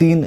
3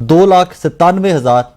2,97,000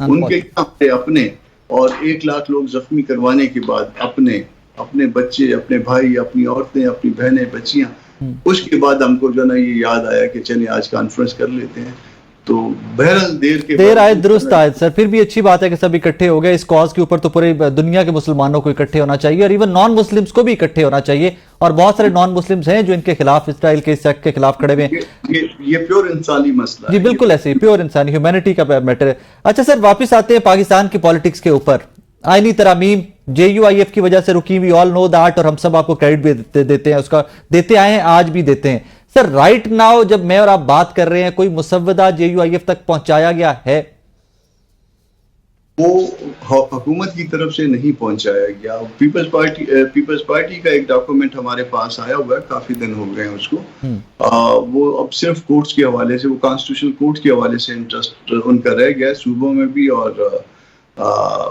ان کے اپنے اور 1 لاکھ لوگ زخمی کروانے کے بعد اپنے بچے، اپنے بھائی، اپنی عورتیں، اپنی بہنیں، بچیاں، اس کے بعد ہم کو جو نا یہ یاد آیا کہ چلیں آج کانفرنس کر لیتے ہیں. تو بہرحال دیر آئے درست آئے سر. پھر بھی اچھی بات ہے کہ سب اکٹھے ہو گئے اس کاز کے اوپر. تو پورے دنیا کے مسلمانوں کو اکٹھے ہونا چاہیے اور ایون نان مسلمز کو بھی اکٹھے ہونا چاہیے. اور بہت سارے نان مسلمز ہیں جو ان کے خلاف، اسرائیل کے اس ایکٹ کے خلاف کھڑے ہوئے ہیں. یہ پیور انسانی مسئلہ ہے. جی بالکل ایسے ہی پیور انسانی ہیومینٹی کا میٹر ہے. اچھا سر، واپس آتے ہیں پاکستان کی پالیٹکس کے اوپر. آئینی ترامیم JUIF کی وجہ سے رکی ہوئی، آل نو دیٹ، اور ہم سب آپ کو کریڈٹ بھی دیتے ہیں، اس کا دیتے آئے ہیں، آج بھی دیتے ہیں. سر رائٹ ناؤ جب میں اور آپ بات کر رہے ہیں، کوئی مسودہ JUIF تک پہنچایا گیا ہے؟ وہ حکومت کی طرف سے نہیں پہنچایا گیا. پیپلز پارٹی کا ایک ڈاکومنٹ ہمارے پاس آیا ہوا ہے، کافی دن ہو گئے ہیں اس کو. وہ اب صرف کورٹس کے حوالے سے، وہ کانسٹیٹیوشنل کورٹ کے حوالے سے انٹرسٹ ان کا رہ گیا ہے، صوبوں میں بھی اور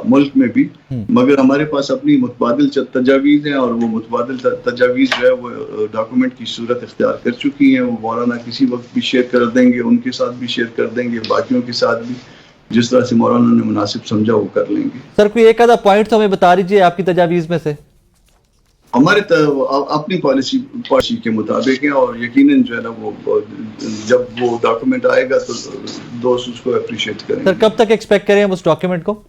ملک میں بھی. مگر ہمارے پاس اپنی متبادل تجاویز ہیں، اور وہ متبادل تجاویز جو ہے وہ ڈاکومنٹ کی صورت اختیار کر چکی ہیں. وہ مولانا کسی وقت بھی شیئر کر دیں گے، ان کے ساتھ بھی شیئر کر دیں گے، باقیوں کے ساتھ بھی، جس طرح سے مولانا نے مناسب سمجھا وہ کر لیں گے. سر کوئی ایک آدھا پوائنٹ تو ہمیں بتا دیجیے آپ کی تجاویز میں سے. ہمارے اپنی پالیسی کے مطابق ہیں، اور یقیناً جو ہے نا وہ جب وہ ڈاکومنٹ آئے گا تو دوست اس کو اپریشیٹ کریں گے. سر کب تک ایکسپیکٹ کریں ہم اس ڈاکومنٹ کو؟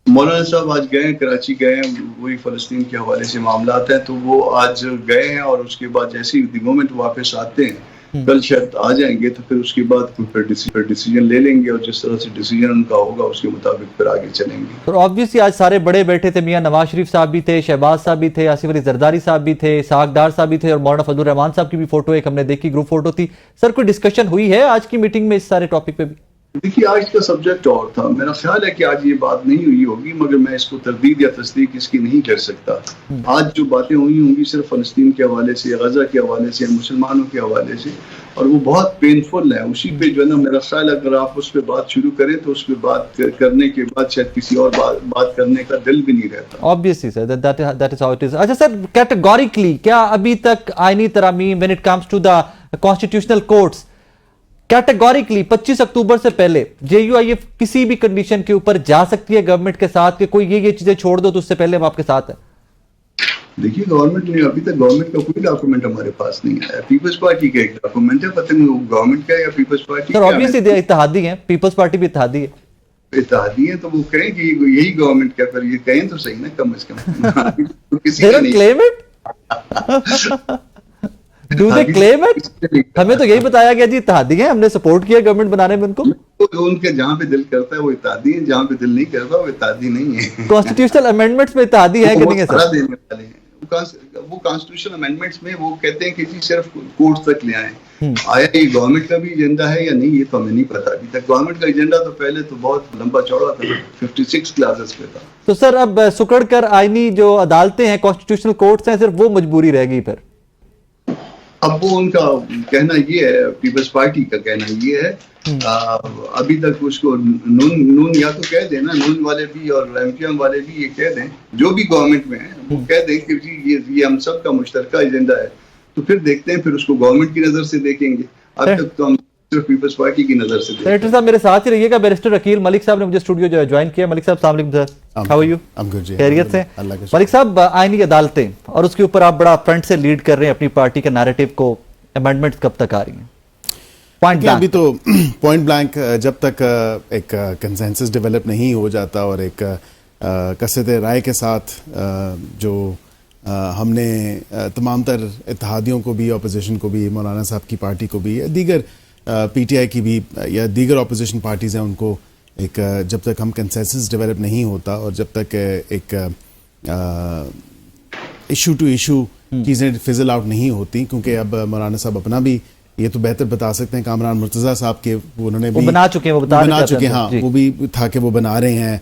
مولانا صاحب آج گئے ہیں، کراچی گئے ہیں، وہی فلسطین کے حوالے سے معاملات ہیں، تو وہ آج گئے ہیں، اور اس کے بعد جیسے ہی مومنٹ واپس آتے ہیں، کل شاید آ جائیں گے، تو پھر اس کے بعد پھر ڈیسیجن لے لیں گے، اور جس طرح سے ڈیسیجن ان کا ہوگا اس کے مطابق پھر آگے چلیں گے. تو آبویسلی آج سارے بڑے بیٹھے تھے. میاں نواز شریف صاحب بھی تھے، شہباز صاحب بھی تھے، آصف علی زرداری صاحب بھی تھے، اسحاق ڈار صاحب بھی تھے، اور مولانا فضل الرحمان صاحب کی بھی فوٹو ایک ہم نے دیکھی، گروپ فوٹو تھی. سر کوئی ڈسکشن ہوئی ہے آج کی میٹنگ میں اس سارے ٹاپک پہ بھی؟ دیکھیے آج کا سبجیکٹ اور تھا، میرا خیال ہے کہ آج یہ بات نہیں ہوئی ہوگی، مگر میں اس کو تردید یا تصدیق اس کی نہیں کر سکتا. آج جو باتیں ہوئی ہوں گی صرف فلسطین کے حوالے سے، غزہ کے حوالے سے، مسلمانوں کے حوالے سے، اور وہ بہت پینفل ہے. اسی پہ جو ہے نا میرا خیال اگر آپ اس پہ بات شروع کریں تو اس پہ بات کرنے کے بعد شاید کسی اور بات کرنے کا دل بھی نہیں رہتا. Obviously sir, that is how it is. اچھا سر categorically کیا ابھی تک آئینی ترامیم when it comes to the constitutional courts categorically 25 اکتوبر سے پہلے JUIF کسی بھی کنڈیشن کے اوپر جا سکتی ہے گورنمنٹ کے ساتھ کہ کوئی یہ چیزیں چھوڑ دو تو اس سے پہلے ہم آپ کے ساتھ ہیں؟ دیکھیے گورنمنٹ نے ابھی تک گورنمنٹ کا کوئی ڈاکومنٹ ہمارے پاس نہیں آیا. پیپلز پارٹی کا ایک ڈاکومنٹ ہے، پتہ نہیں وہ گورنمنٹ کا ہے یا پیپلز پارٹی کا. سر obviously اتحادی ہیں، پیپلز پارٹی بھی اتحادی ہے. اتحادی ہے تو وہ کہیں کہ یہی گورنمنٹ کا، پھر یہ کہیں تو صحیح نا کم از کم. They don't claim it? Do they claim it? ہمیں تو یہی بتایا گیا جی اتحادی ہیں، ہم نے سپورٹ کیا گورنمنٹ بنانے میں ان کو. ان کے جہاں پہ دل کرتا ہے وہ اتحادی ہیں، جہاں پہ دل نہیں کرتا وہ اتحادی نہیں ہے. کانسٹیٹیوشنل امینڈمنٹس میں اتحادی ہے کہ نہیں ہے سر؟ وہ کانسٹیٹیوشنل امینڈمنٹس میں وہ کہتے ہیں کہ جی صرف کورٹ تک لے آئیں. آیا یہ گورنمنٹ کا بھی ایجنڈا ہے یا نہیں یہ تو ہمیں نہیں پتا ابھی تک. گورنمنٹ کا ایجنڈا تو پہلے تو بہت لمبا چوڑا تھا، 56 کلاسز پہ تھا. تو سر اب سکڑ کر آئینی جو عدالتیں ہیں، کانسٹیٹیوشنل کورٹس ہیں، صرف وہ مجبوری رہ گئی پھر؟ اب وہ ان کا کہنا یہ ہے، پیپلز پارٹی کا کہنا یہ ہے، ابھی تک اس کو نون یا تو کہہ دیں نا، نون والے بھی اور MPM والے بھی یہ کہہ دیں، جو بھی گورنمنٹ میں ہیں وہ کہہ دیں کہ جی یہ ہم سب کا مشترکہ ایجنڈا ہے. تو پھر دیکھتے ہیں، پھر اس کو گورنمنٹ کی نظر سے دیکھیں گے. اب تک تو ہم صرف پیپلز پارٹی کی نظر سے. سینیٹر صاحب میرے ساتھ ہی رہیے گا. بیرسٹر عقیل ملک صاحب نے مجھے اسٹوڈیو جو جوائن کیا. ملک صاحب السلام علیکم سر. How are you? خیریت سے؟ ملک صاحب آئینی عدالتیں اور اس کے اوپر آپ بڑا فرنٹ سے لیڈ کر رہے ہیں اپنی پارٹی کے نیریٹو کو، امینڈمنٹ کب تک آ رہی ہیں؟ ابھی تو پوائنٹ بلینک جب تک ایک کنسنسس ڈیولپ نہیں ہو جاتا اور ایک کثرت رائے کے ساتھ جو ہم نے تمام تر اتحادیوں کو بھی، اپوزیشن کو بھی، مولانا صاحب کی پارٹی کو بھی، دیگر PTI کی بھی یا دیگر اپوزیشن پارٹیز ہیں، ان کو ایک جب تک ہم کنسنسس ڈیولپ نہیں ہوتا اور جب تک ایک ایشو ٹو ایشو چیزیں فزل آؤٹ نہیں ہوتی، کیونکہ اب مولانا صاحب اپنا بھی یہ تو بہتر بتا سکتے ہیں، کامران مرتضیٰ صاحب کے انہوں نے بھی بنا چکے ہیں، ہاں وہ بھی تھا کہ وہ بنا رہے ہیں.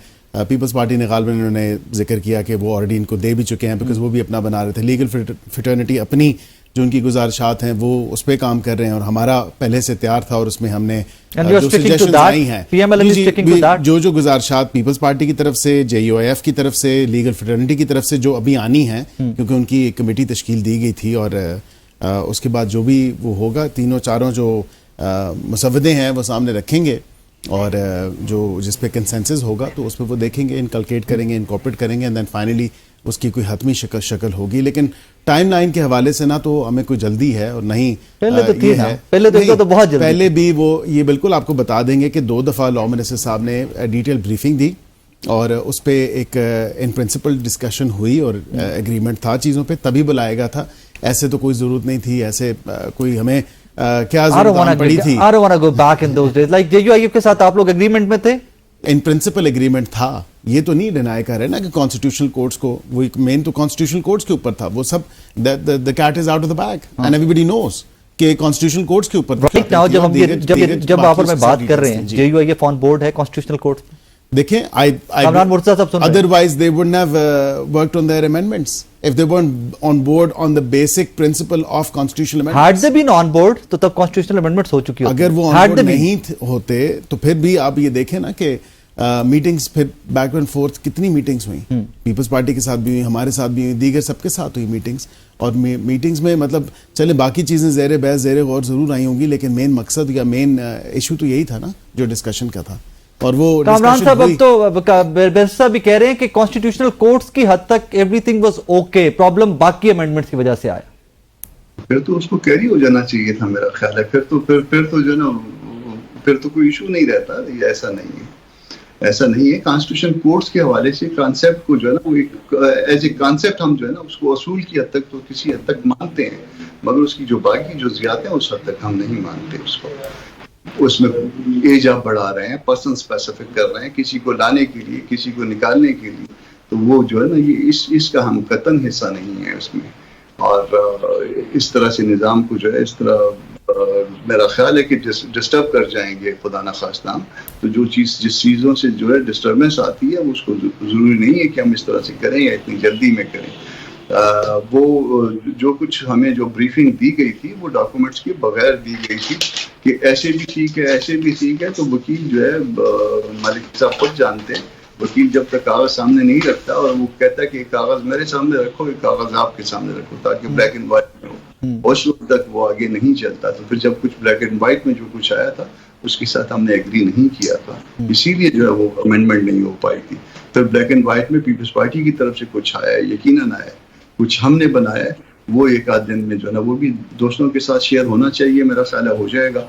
پیپلز پارٹی نے غالباً انہوں نے ذکر کیا کہ وہ آلریڈی ان کو دے بھی چکے ہیں، بیکاز وہ بھی اپنا بنا رہے تھے. لیگل فٹرنٹی اپنی جو ان کی گزارشات ہیں وہ اس پہ کام کر رہے ہیں، اور ہمارا پہلے سے تیار تھا، اور اس میں ہم نے جو سجیشنز آئی ہیں، جو گزارشات پیپلز پارٹی کی طرف سے، JUIF کی طرف سے، لیگل فٹرنٹی کی طرف سے جو ابھی آنی ہیں، کیونکہ ان کی ایک کمیٹی تشکیل دی گئی تھی، اور اس کے بعد جو بھی وہ ہوگا، تینوں چاروں جو مسودے ہیں وہ سامنے رکھیں گے. اور جو جس پہ کنسنسس ہوگا تو اس پہ وہ دیکھیں گے, انکلکیٹ کریں گے, انکارپوریٹ کریں گے, اینڈ دین فائنلی اس کی کوئی حتمی شکل ہوگی. لیکن ٹائم لائن کے حوالے سے نہ تو ہمیں کوئی جلدی ہے اور نہیں پہلے بھی وہ یہ بالکل آپ کو بتا دیں گے کہ 2 دفعہ لاء منسٹر صاحب نے ڈیٹیل بریفنگ دی اور اس پہ ایک ان پرنسپل ڈسکشن ہوئی اور ایگریمنٹ تھا چیزوں پہ, تبھی بلایا گیا تھا. ایسے تو کوئی ضرورت نہیں تھی, ایسے کوئی ہمیں کیا ضرورت پڑی تھی. I don't want to go back in those days. Like JUIF کے ساتھ آپ لوگ ایگریمنٹ میں تھے, ان پرنسپل ایگریمنٹ تھا. یہ تو نہیں ڈینائی کر رہے نا کہ کانسٹیٹیوشنل کورٹس کو, وہ مین تو کانسٹیٹیوشنل کورٹس کے اوپر تھا. وہ سب the cat is out of the bag and everybody knows کہ کانسٹیٹیوشنل کورٹس کے اوپر. right now جب آپ میں بات کر رہے ہیں JUIF آن بورڈ ہے کانسٹیٹیوشنل کورٹ. دیکھیں otherwise they wouldn't have worked on their amendments if they weren't on board on the basic principle of constitutional amendments. had they been on board تو تب constitutional amendments ہو چکی ہوتی. اگر وہ on board نہیں ہوتے تو پھر بھی آپ یہ دیکھیں نا کہ میٹنگز پھر بیک اینڈ فورتھ کتنی میٹنگز ہوئی, پیپلز پارٹی کے ساتھ بھی ہوئی, ہمارے ساتھ بھی ہوئی, دیگر سب کے ساتھ ہوئی میٹنگز. اور میٹنگز میں مطلب چلے باقی چیزیں زیر بحث زیر غور ضرور آئی ہوں گی, لیکن مین مقصد یا مین ایشو تو یہی تھا نا جو ڈسکشن کا تھا. اور وہ کامران صاحب اب تو بیرسٹر صاحب بھی کہہ رہے ہیں کہ کانسٹیٹیوشنل کورٹس کی حد تک every thing was okay, problem باقی امینڈمنٹس کی وجہ سے آیا. پھر تو اس کو کیری ہو جانا چاہیے تھا میرا خیال ہے. پھر تو جو نا پھر تو کوئی ایشو نہیں رہتا. ایسا نہیں ہے, ایسا نہیں ہے. کانسٹیٹیوشن کورٹس کے حوالے سے کانسیپٹ کو جو ہے نا وہ ایز اے کانسیپٹ ہم جو ہے نا اس کو اصول کی حد تک تو کسی حد تک مانتے ہیں, مگر اس کی جو باقی جزئیات ہیں اس حد تک ہم نہیں مانتے اس کو. اس میں ایج آپ بڑھا رہے ہیں, پرسن اسپیسیفک کر رہے ہیں, کسی کو لانے کے لیے کسی کو نکالنے کے لیے, تو وہ جو ہے نا یہ اس کا ہم قطعاً حصہ نہیں ہے اس میں. اور اس طرح سے نظام کو جو ہے اس طرح میرا خیال ہے کہ ڈسٹرب کر جائیں گے خدا نخواستہ. تو جس چیزوں سے جو ہے ڈسٹربنس آتی ہے اس کو ضروری نہیں ہے کہ ہم اس طرح سے کریں یا اتنی جلدی میں کریں. وہ جو کچھ ہمیں جو بریفنگ دی گئی تھی وہ ڈاکومنٹس کے بغیر دی گئی تھی کہ ایسے بھی ٹھیک ہے ایسے بھی ٹھیک ہے. تو وکیل جو ہے مالک صاحب خود جانتے ہیں, وکیل جب تک کاغذ سامنے نہیں رکھتا اور وہ کہتا ہے کہ ایک کاغذ میرے سامنے رکھو, ایک کاغذ آپ کے سامنے رکھو تاکہ بلیک اینڈ وائٹ میں ہو, اس وقت تک وہ آگے نہیں چلتا. تو پھر جب کچھ بلیک اینڈ وائٹ میں جو کچھ آیا تھا اس کے ساتھ ہم نے ایگری نہیں کیا تھا, اسی لیے جو ہے وہ امینڈمنٹ نہیں ہو پائی تھی. پھر بلیک اینڈ وائٹ میں پیپلز پارٹی کی طرف سے کچھ آیا ہے, یقیناً آیا ہے, کچھ ہم نے بنایا ہے, وہ ایک آدھ دن میں جو ہے نا وہ بھی دوستوں کے ساتھ شیئر ہونا چاہیے, میرا خیال ہے ہو جائے گا.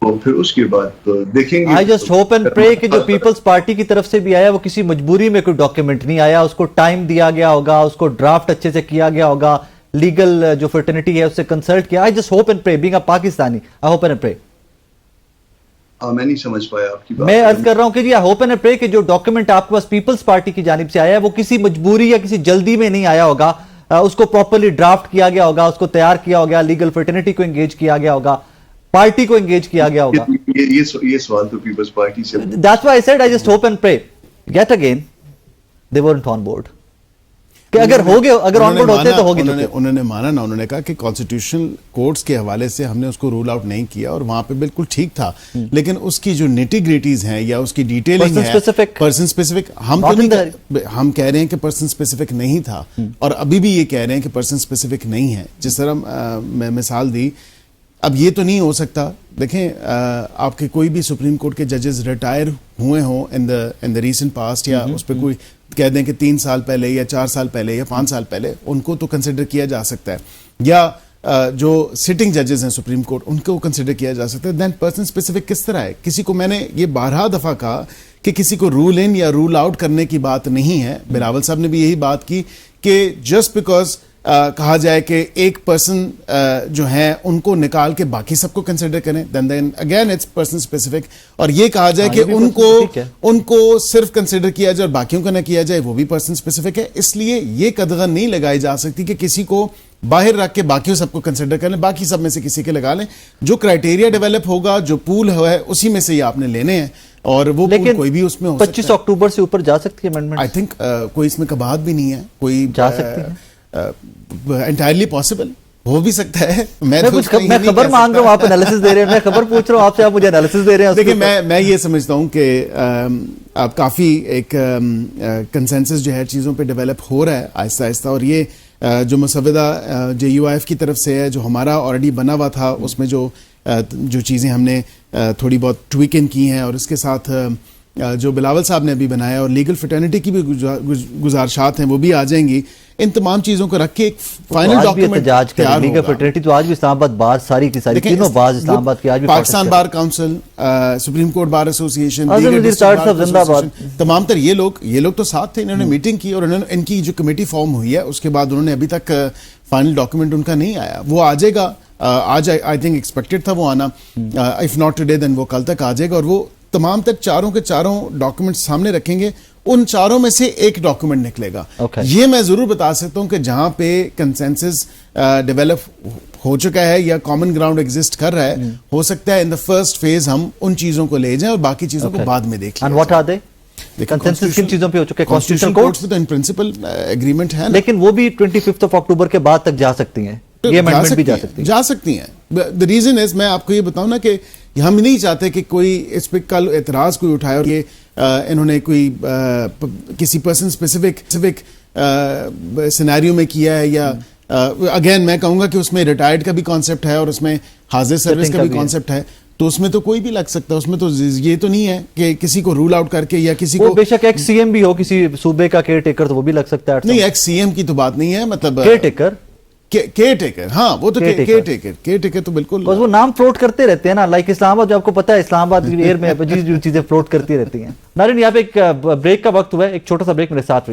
اور پھر اس کے بعد دیکھیں گے. I just hope and pray کہ جو پیپلز پارٹی کی طرف سے بھی آیا وہ کسی مجبوری میں کوئی ڈاکیومنٹ نہیں آیا, اس کو ٹائم دیا گیا ہوگا, اس کو ڈرافٹ اچھے سے کیا گیا ہوگا, لیگل جو فرٹرنیٹی ہے اس سے کنسلٹ کیا. I just hope and pray being a Pakistani I hope and pray. میں نہیں سمجھ پایا آپ کی بات. میں عرض کر رہا ہوں کہ جی I hope and pray کہ جو ڈاکیومنٹ آپ کے پاس پیپلز پارٹی کی جانب سے آیا ہے وہ کسی مجبوری یا کسی جلدی میں نہیں آیا ہوگا, اس کو پراپرلی ڈرافٹ کیا گیا ہوگا, اس کو تیار کیا ہوگا, لیگل فرٹرنیٹی کو انگیج کیا گیا ہوگا, پارٹی کو انگیج کیا گیا ہوگا. یہ سوال تو پیپلز پارٹی سے. That's why I said I just hope and pray. Yet again they weren't on board. کہ اگر ہو گئے, اگر آن بورڈ ہوتے تو ہوگی. انہوں نے مانا نا, انہوں نے کہا کہ کانسٹیٹیوشن کورٹس کے حوالے سے ہم نے اس کو رول آؤٹ نہیں کیا اور وہاں پہ بالکل ٹھیک تھا, لیکن اس کی جو نیٹی گریٹیز ہیں یا اس کی ڈیٹیلنگ ہے پرسن اسپیسیفک, ہم کہہ رہے ہیں کہ پرسن اسپیسیفک نہیں تھا اور ابھی بھی یہ کہہ رہے ہیں کہ پرسن اسپیسیفک نہیں ہے. جس طرح میں مثال دی, اب یہ تو نہیں ہو سکتا, دیکھیں آپ کے کوئی بھی سپریم کورٹ کے ججز ریٹائر ہوئے ہوں ان دا ریسنٹ پاسٹ, یا اس پہ کوئی کہہ دیں کہ 3 سال پہلے یا 4 سال پہلے یا 5 سال پہلے, ان کو تو کنسیڈر کیا جا سکتا ہے, یا جو سٹنگ ججز ہیں سپریم کورٹ ان کو کنسیڈر کیا جا سکتا ہے. دین پرسن اسپیسیفک کس طرح ہے؟ کسی کو, میں نے یہ 12 دفعہ کہا کہ کسی کو رول ان یا رول آؤٹ کرنے کی بات نہیں ہے. بلاول صاحب نے بھی یہی بات کی کہ جسٹ بیکاز کہا جائے کہ ایک پرسن جو ہیں ان کو نکال کے باقی سب کو کنسیڈر کریں, then again it's person specific. اور یہ کہا جائے کہ ان کو صرف کنسیڈر کیا جائے اور باقیوں کو نہ کیا جائے, وہ بھی پرسن اسپیسیفک ہے. اس لیے یہ قدغن نہیں لگائی جا سکتی کہ کسی کو باہر رکھ کے باقیوں سب کو کنسیڈر کر لیں, باقی سب میں سے کسی کے لگا لیں. جو کرائٹیریا ڈیولپ ہوگا, جو پول ہے, اسی میں سے یہ آپ نے لینے ہیں, اور وہ پول کوئی بھی اس میں ہو سکتا ہے. 25 اکتوبر سے اوپر جا سکتی ہے امینڈمنٹ. آئی تھنک کوئی اس میں کباہت بھی نہیں ہے, کوئی جا سکتی ہے, انٹائرلی پاسبل ہو بھی سکتا ہے. میں خبر مانگ رہا ہوں, آپ انالیسس دے رہے ہیں, میں خبر پوچھ رہا ہوں آپ سے, آپ مجھے انالیسس دے رہے ہیں. دیکھیں میں یہ سمجھتا ہوں کہ آپ کافی ایک کنسنسس جو ہے چیزوں پہ ڈیولپ ہو رہا ہے آہستہ آہستہ, اور یہ جو مسودہ JUIF کی طرف سے ہے, جو ہمارا آلریڈی بنا ہوا تھا, اس میں جو جو چیزیں ہم نے تھوڑی بہت ٹویکن کی ہیں، اور اس کے ساتھ جو بلاول صاحب نے ابھی بنایا اور لیگل فٹرنیٹی کی بھی گزارشات ہیں وہ بھی آ جائیں گی. ان تمام چیزوں کو رکھ کے ایک فائنل ڈاکیومنٹ تیار ہوگا. لیگل فٹرنیٹی تو آج بھی اسلام آباد بار ساری کی ساری تینوں بار اسلام آباد کی آج بھی پاکستان بار کاؤنسل، سپریم کورٹ بار ایسوسی ایشن، تمام تر یہ لوگ تو ساتھ تھے. انہوں نے میٹنگ کی اور ان کی جو کمیٹی فارم ہوئی ہے اس کے بعد انہوں نے ابھی تک فائنل ڈاکیومنٹ ان کا نہیں آیا. وہ آ جائے گا آج، آئی تھنک ایکسپیکٹڈ تھا وہ آنا، اف ناٹ ٹوڈے دین وہ کل تک آ جائے گا. اور وہ تمام تر چاروں کے چاروں ڈاکیومنٹ سامنے رکھیں گے. ان چاروں میں سے ایک ڈاکیومنٹ نکلے گا. یہ میں ضرور بتا سکتا ہوں کہ جہاں پہ کنسنسس ڈیولپ ہو چکا ہے یا کامن گراؤنڈ ایگزسٹ کر رہا ہے، ہو سکتا ہے ان دا فرسٹ فیز ہم ان چیزوں کو لے جائیں اور باقی چیزوں کو بعد میں دیکھ لیں. کنسنسس کن چیزوں پہ ہو چکے؟ کانسٹیٹیوشنل کورٹس پہ تو ان پرنسپل ایگریمنٹ ہے، لیکن وہ بھی 25 اکتوبر کے بعد تک جا سکتی ہیں، یہ امینڈمنٹ بھی جا سکتی ہیں. The reason is میں آپ کو یہ بتاؤں نا کہ ہم نہیں چاہتے کہ کوئی اس پہ کل اعتراض کوئی اٹھائے اور یہ انہوں نے کوئی کسی پرسن اسپیسیفک سینیریو میں کیا ہے، یا اگین میں کہوں گا کہ اس میں ریٹائرڈ کا بھی کانسیپٹ ہے اور اس میں حاضر سروس کا بھی کانسیپٹ ہے. تو اس میں تو کوئی بھی لگ سکتا ہے. اس میں تو یہ تو نہیں ہے کہ کسی کو رول آؤٹ کر کے یا کسی کو، بے شک ایکس سی ایم بھی ہو کسی صوبے کا کیئر ٹیکر تو وہ بھی لگ سکتا ہے. نہیں، ایکس سی ایم کی تو بات نہیں ہے، مطلب کیئر ٹیکر. ہاں وہ تو کیئر ٹیکر تو بالکل، وہ نام فلوٹ کرتے رہتے ہیں نا، لائک اسلام آباد جو آپ کو پتا ہے اسلام آباد ایئر میں جو چیزیں فلوٹ کرتی رہتی ہیں. ناظرین یہاں پہ ایک بریک کا وقت ہوا ہے، ایک چھوٹا سا بریک میرے ساتھ.